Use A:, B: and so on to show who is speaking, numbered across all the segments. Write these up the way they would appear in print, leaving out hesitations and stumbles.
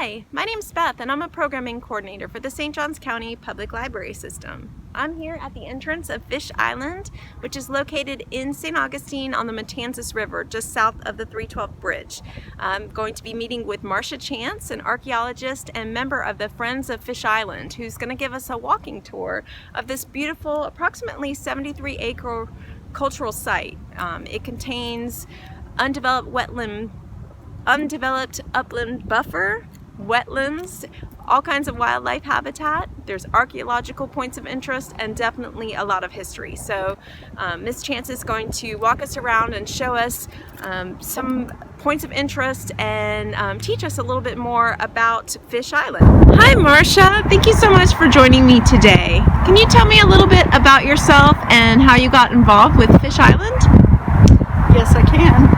A: Hi, my name's Beth and I'm a programming coordinator for the St. Johns County Public Library System. I'm here at the entrance of Fish Island, which is located in St. Augustine on the Matanzas River, just south of the 312 bridge. I'm going to be meeting with Marsha Chance, an archaeologist and member of the Friends of Fish Island, who's going to give us a walking tour of this beautiful, approximately 73-acre cultural site. It contains undeveloped upland buffer, wetlands, all kinds of wildlife habitat. There's archaeological points of interest and definitely a lot of history. So Ms. Chance is going to walk us around and show us some points of interest and teach us a little bit more about Fish Island. Hi Marsha, thank you so much for joining me today. Can you tell me a little bit about yourself and how you got involved with Fish Island?
B: Yes, I can.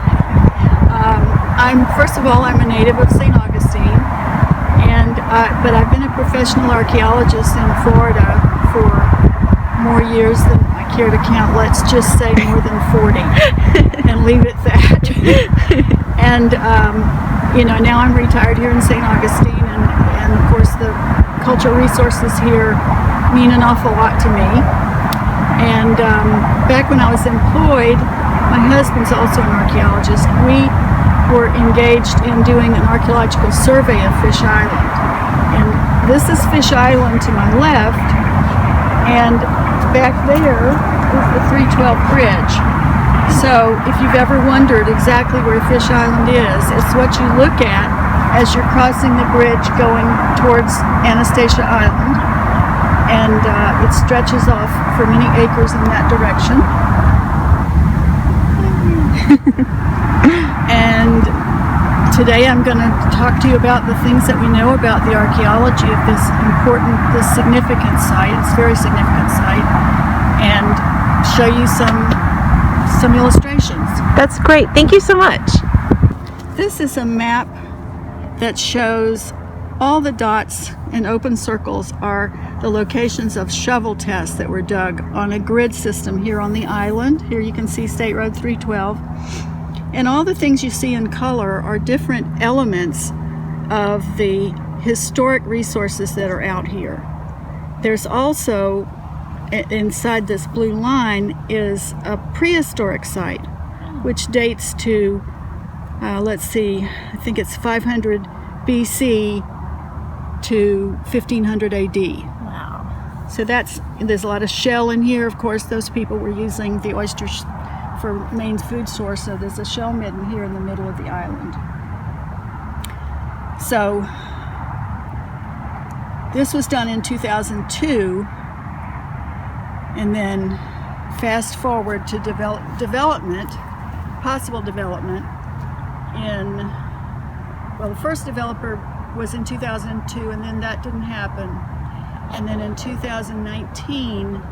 B: First of all, I'm a native of St. Augustine, but I've been a professional archaeologist in Florida for more years than I care to count. Let's just say more than 40, and leave it that. And now I'm retired here in St. Augustine, and of course the cultural resources here mean an awful lot to me. And back when I was employed, my husband's also an archaeologist. We were engaged in doing an archaeological survey of Fish Island. And this is Fish Island to my left, and back there is the 312 bridge. So if you've ever wondered exactly where Fish Island is, it's what you look at as you're crossing the bridge going towards Anastasia Island. And it stretches off for many acres in that direction. And today I'm going to talk to you about the things that we know about the archaeology of this significant site. It's a very significant site, and show you some illustrations.
A: That's great. Thank you so much.
B: This is a map that shows all the dots and open circles are the locations of shovel tests that were dug on a grid system here on the island. Here you can see State Road 312. And all the things you see in color are different elements of the historic resources that are out here. There's also, inside this blue line, is a prehistoric site, which dates to, I think it's 500 BC to 1500 AD.
A: Wow.
B: So there's a lot of shell in here. Of course, those people were using the oysters for main food source, so there's a shell midden here in the middle of the island. So this was done in 2002, and then fast forward to possible development the first developer was in 2002, and then that didn't happen. And then in 2019,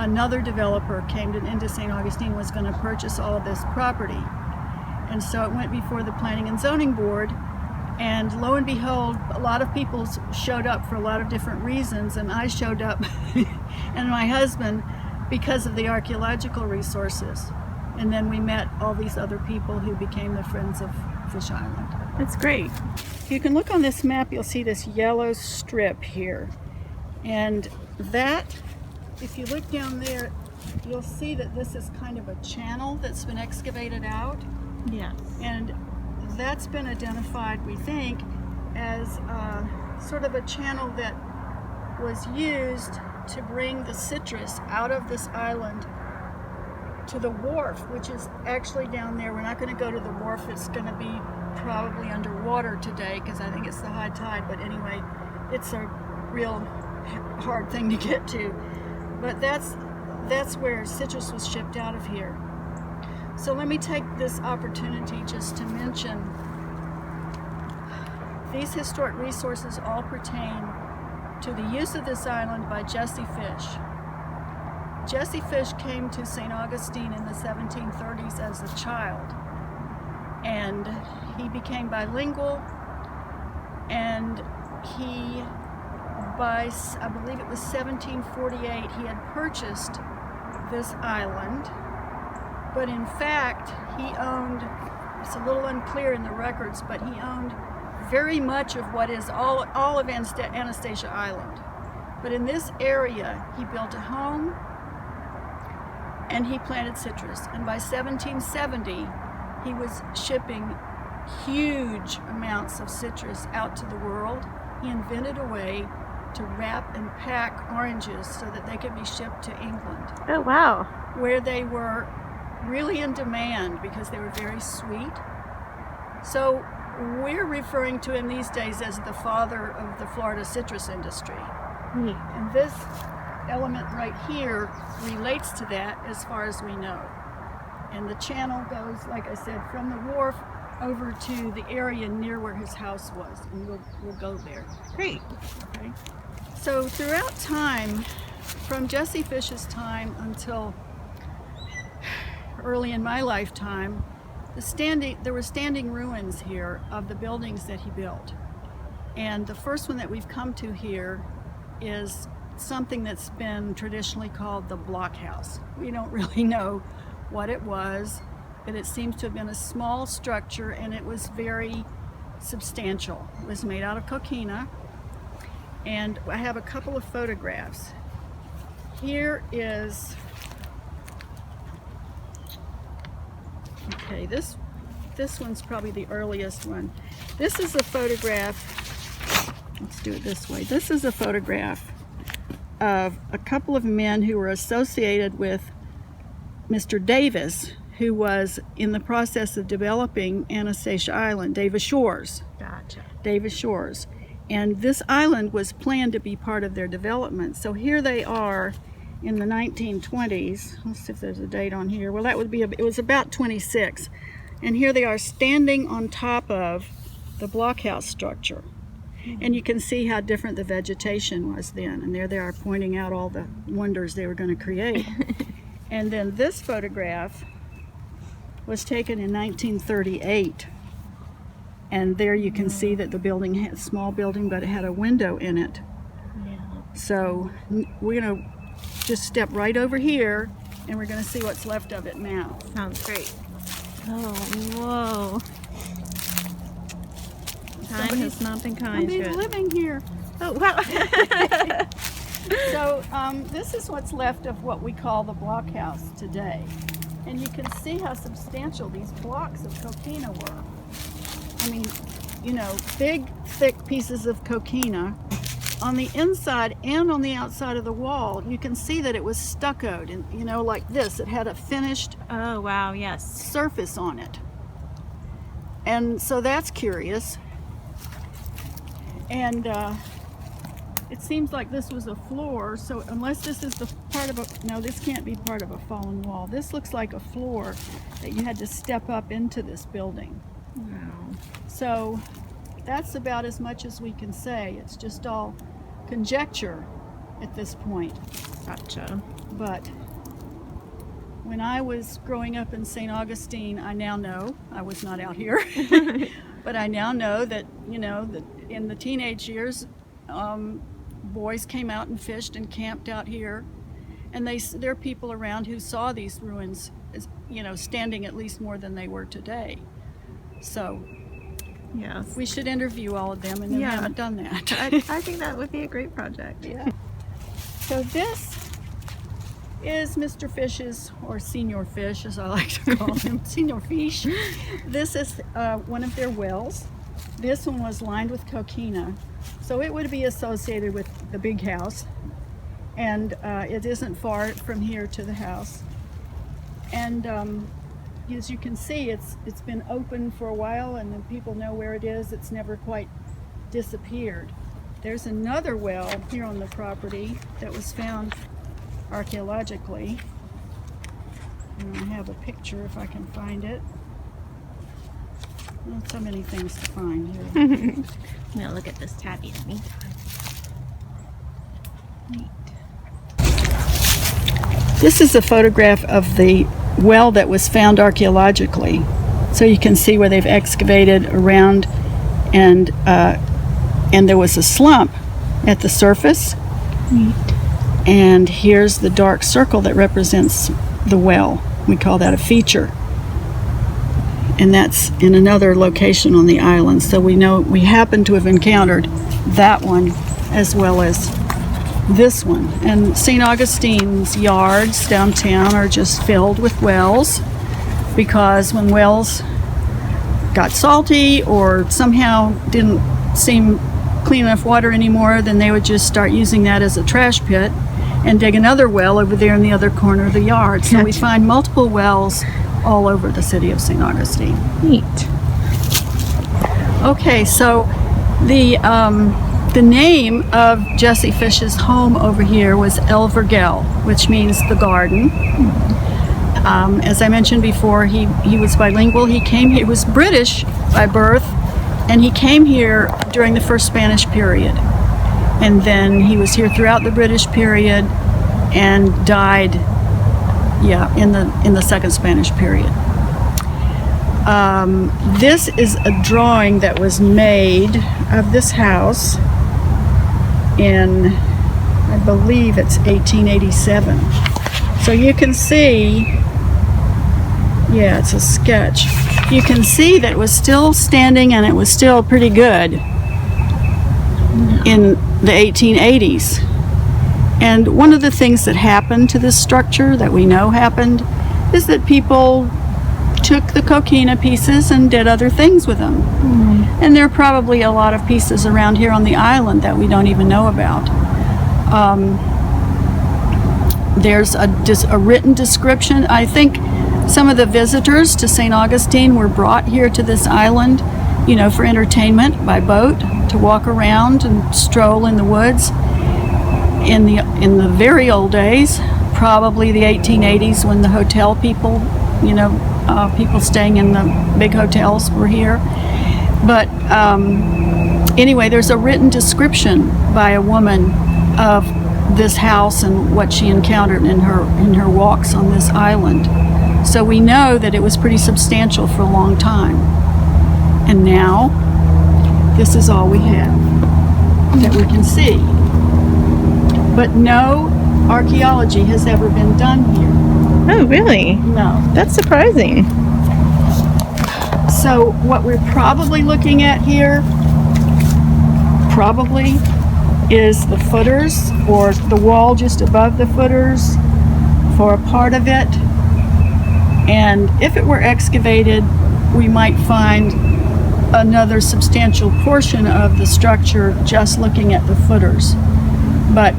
B: another developer came into St. Augustine, was going to purchase all of this property. And so it went before the Planning and Zoning Board, and lo and behold, a lot of people showed up for a lot of different reasons, and I showed up, and my husband, because of the archaeological resources. And then we met all these other people who became the Friends of Fish Island.
A: That's great.
B: If you can look on this map, you'll see this yellow strip here. And that, if you look down there, you'll see that this is kind of a channel that's been excavated out.
A: Yes.
B: And that's been identified, we think, as sort of a channel that was used to bring the citrus out of this island to the wharf, which is actually down there. We're not going to go to the wharf. It's going to be probably underwater today because I think it's the high tide, but anyway, it's a real hard thing to get to. But that's where citrus was shipped out of here. So let me take this opportunity just to mention these historic resources all pertain to the use of this island by Sjcpls. Sjcpls came to St. Augustine in the 1730s as a child, and he became bilingual, and by I believe it was 1748, he had purchased this island, but in fact he owned, it's a little unclear in the records, but he owned very much of what is all of Anastasia Island. But in this area, he built a home and he planted citrus. And by 1770, he was shipping huge amounts of citrus out to the world. He invented a way to wrap and pack oranges so that they could be shipped to England.
A: Oh, wow.
B: Where they were really in demand because they were very sweet. So we're referring to him these days as the father of the Florida citrus industry. And this element right here relates to that as far as we know. And the channel goes, like I said, from the wharf over to the area near where his house was, and we'll go there.
A: Great.
B: Okay. So throughout time, from Jesse Fish's time until early in my lifetime, there were standing ruins here of the buildings that he built. And the first one that we've come to here is something that's been traditionally called the blockhouse. We don't really know what it was, but it seems to have been a small structure, and it was very substantial. It was made out of coquina, and I have a couple of photographs. Here is, okay, this one's probably the earliest one. This is a photograph. Let's do it this way. This is a photograph of a couple of men who were associated with Mr. Davis, who was in the process of developing Anastasia Island, Davis Shores.
A: Gotcha.
B: Davis Shores. And this island was planned to be part of their development. So here they are in the 1920s. Let's see if there's a date on here. Well, it was about 26. And here they are standing on top of the blockhouse structure. And you can see how different the vegetation was then. And there they are pointing out all the wonders they were going to create. And then this photograph was taken in 1938. And there you can see that the building had a small building, but it had a window in it. Yeah. So we're going to just step right over here, and we're going to see what's left of it now.
A: Sounds great. Oh, whoa. Time has not been kind to it.
B: Somebody's living here.
A: Oh, wow.
B: So this is what's left of what we call the blockhouse today. And you can see how substantial these blocks of coquina were. I mean, you know, big, thick pieces of coquina. On the inside and on the outside of the wall, you can see that it was stuccoed, and you know, like this. It had a finished
A: oh, wow, yes,
B: surface on it. And so that's curious. And it seems like this was a floor, so unless this is the part of a, no, this can't be part of a fallen wall. This looks like a floor that you had to step up into this building.
A: Wow.
B: So that's about as much as we can say. It's just all conjecture at this point.
A: Gotcha.
B: But when I was growing up in St. Augustine, I now know, I was not out here, but I now know that, you know, that in the teenage years, boys came out and fished and camped out here, and there are people around who saw these ruins, as, you know, standing at least more than they were today. So
A: yes,
B: we should interview all of them, and we haven't done that.
A: I think that would be a great project.
B: Yeah. So this is Mr. Fish's, or Senior Fish as I like to call him, Senior Fish. This is one of their wells. This one was lined with coquina, so it would be associated with the big house, and it isn't far from here to the house. And as you can see, it's been open for a while, and then people know where it is. It's never quite disappeared. There's another well here on the property that was found archaeologically, and I have a picture if I can find it. Well, so many things to find here.
A: I'm gonna look at this tabby in the meantime. Neat.
B: This is a photograph of the well that was found archaeologically. So you can see where they've excavated around, and there was a slump at the surface.
A: Neat.
B: And here's the dark circle that represents the well. We call that a feature. and that's in another location on the island. So we happen to have encountered that one as well as this one. And St. Augustine's yards downtown are just filled with wells, because when wells got salty or somehow didn't seem clean enough water anymore, then they would just start using that as a trash pit and dig another well over there in the other corner of the yard. So we find multiple wells all over the city of St. Augustine.
A: Neat.
B: Okay, so the name of Jesse Fish's home over here was El Vergel, which means the garden. As I mentioned before, he was bilingual. He was British by birth, and he came here during the first Spanish period. And then he was here throughout the British period and died, in the second Spanish period. This is a drawing that was made of this house in, I believe it's 1887. So you can see, it's a sketch. You can see that it was still standing and it was still pretty good in the 1880s. And one of the things that happened to this structure that we know happened is that people took the coquina pieces and did other things with them. And there are probably a lot of pieces around here on the island that we don't even know about. There's a written description. I think some of the visitors to St. Augustine were brought here to this island, for entertainment by boat, to walk around and stroll in the woods. In the very old days, probably the 1880s, when the hotel people, people staying in the big hotels were here. But anyway, there's a written description by a woman of this house and what she encountered in her walks on this island. So we know that it was pretty substantial for a long time. And now, this is all we have that we can see. But no archaeology has ever been done here.
A: Oh, really?
B: No.
A: That's surprising.
B: So what we're probably looking at here is the footers, or the wall just above the footers for a part of it. And if it were excavated, we might find another substantial portion of the structure just looking at the footers. But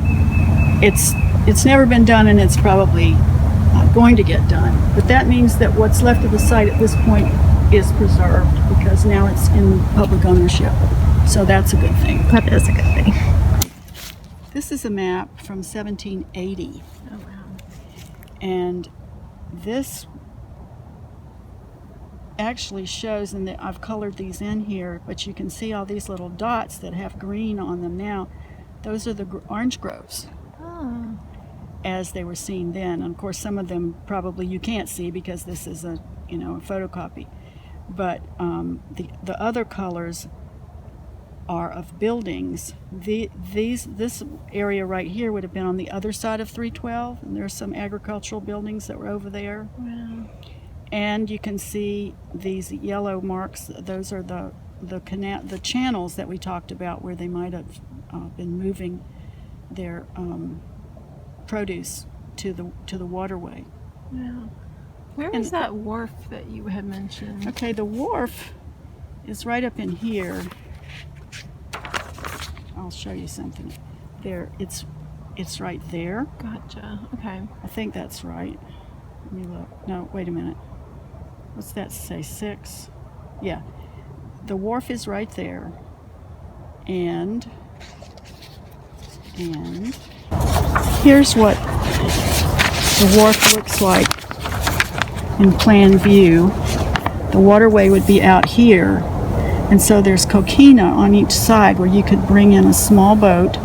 B: it's never been done, and it's probably not going to get done. But that means that what's left of the site at this point is preserved, because now it's in public ownership. So that's a good thing.
A: That is a good thing.
B: This is a map from 1780.
A: Oh, wow.
B: And this actually shows, and I've colored these in here, but you can see all these little dots that have green on them now. Those are the orange groves.
A: Oh.
B: As they were seen then. And of course, some of them probably you can't see because this is a photocopy. But the other colors are of buildings. This area right here would have been on the other side of 312, and there's some agricultural buildings that were over there.
A: Wow.
B: And you can see these yellow marks. Those are the channels that we talked about, where they might have been moving their produce to the waterway.
A: Wow. Where is that wharf that you had mentioned?
B: Okay, the wharf is right up in here. I'll show you something. There, it's right there.
A: Gotcha. Okay.
B: I think that's right. Let me look. No, wait a minute. What's that say? 6? Yeah. The wharf is right there. And here's what the wharf looks like in plan view. The waterway would be out here, and so there's coquina on each side where you could bring in a small boat,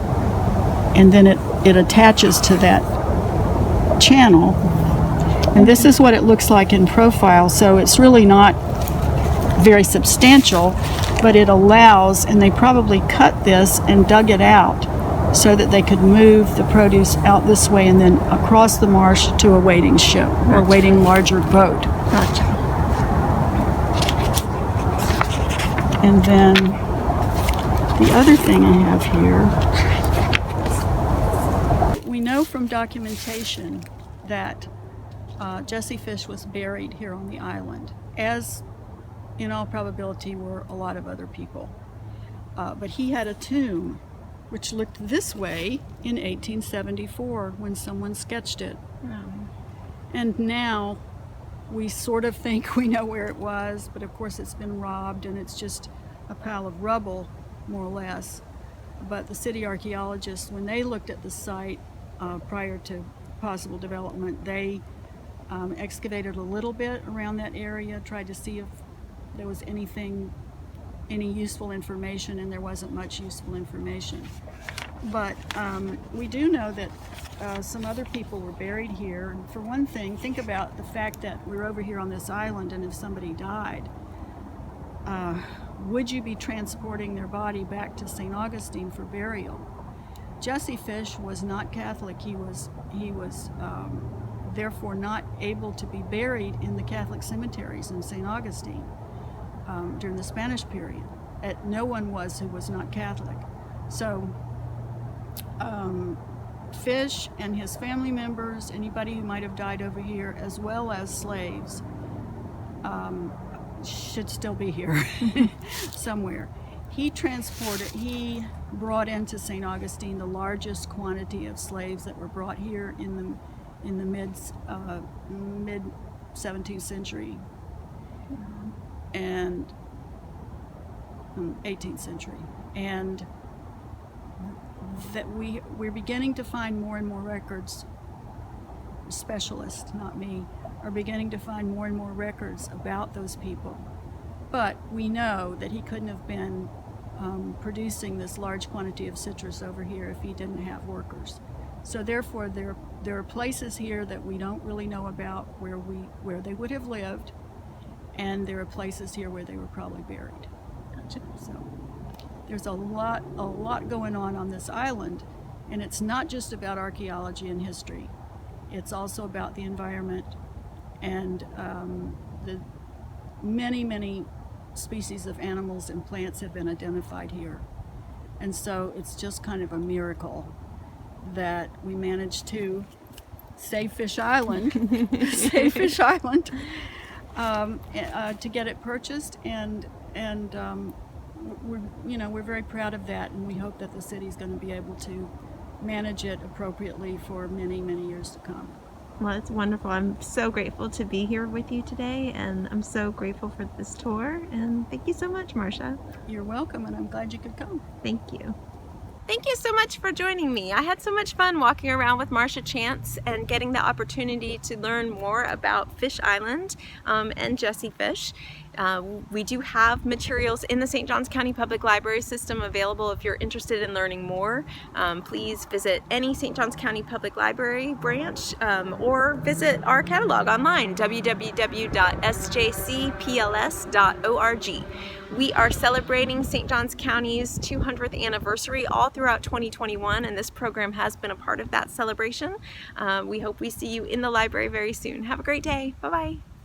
B: and then it attaches to that channel. And this is what it looks like in profile. So it's really not very substantial, but it allows, and they probably cut this and dug it out so that they could move the produce out this way and then across the marsh to a waiting ship or waiting larger boat.
A: Gotcha.
B: And then the other thing I have here, we know from documentation that Sjcpls was buried here on the island, as in all probability were a lot of other people. But he had a tomb which looked this way in 1874 when someone sketched it. And now we sort of think we know where it was, but of course it's been robbed and it's just a pile of rubble, more or less. But the city archaeologists, when they looked at the site prior to possible development, they excavated a little bit around that area, tried to see if there was any useful information, and there wasn't much useful information. But we do know that some other people were buried here. And for one thing, think about the fact that we're over here on this island, and if somebody died, would you be transporting their body back to St. Augustine for burial? Sjcpls was not Catholic. He was therefore not able to be buried in the Catholic cemeteries in St. Augustine during the Spanish period. No one was who was not Catholic. So Fish and his family members, anybody who might have died over here, as well as slaves, should still be here somewhere. He brought into St. Augustine the largest quantity of slaves that were brought here in the mid 17th century and 18th century, and that we're beginning to find more and more records. Specialists, not me, are beginning to find more and more records about those people. But we know that he couldn't have been producing this large quantity of citrus over here if he didn't have workers. So therefore there are places here that we don't really know about where they would have lived, and there are places here where they were probably buried. So there's a lot going on this island, and it's not just about archaeology and history. It's also about the environment and the many species of animals and plants have been identified here. And so it's just kind of a miracle that we managed to save Fish Island, to get it purchased, and we're very proud of that, and we hope that the city's going to be able to manage it appropriately for many years to come.
A: Well, it's wonderful. I'm so grateful to be here with you today, and I'm so grateful for this tour, and thank you so much, Marsha.
B: You're welcome, and I'm glad you could come.
A: Thank you. Thank you so much for joining me. I had so much fun walking around with Marsha Chance and getting the opportunity to learn more about Fish Island and Sjcpls. We do have materials in the St. Johns County Public Library System available if you're interested in learning more. Please visit any St. Johns County Public Library branch or visit our catalog online, www.sjcpls.org. We are celebrating St. Johns County's 200th anniversary all throughout 2021, and this program has been a part of that celebration. We hope we see you in the library very soon. Have a great day. Bye-bye.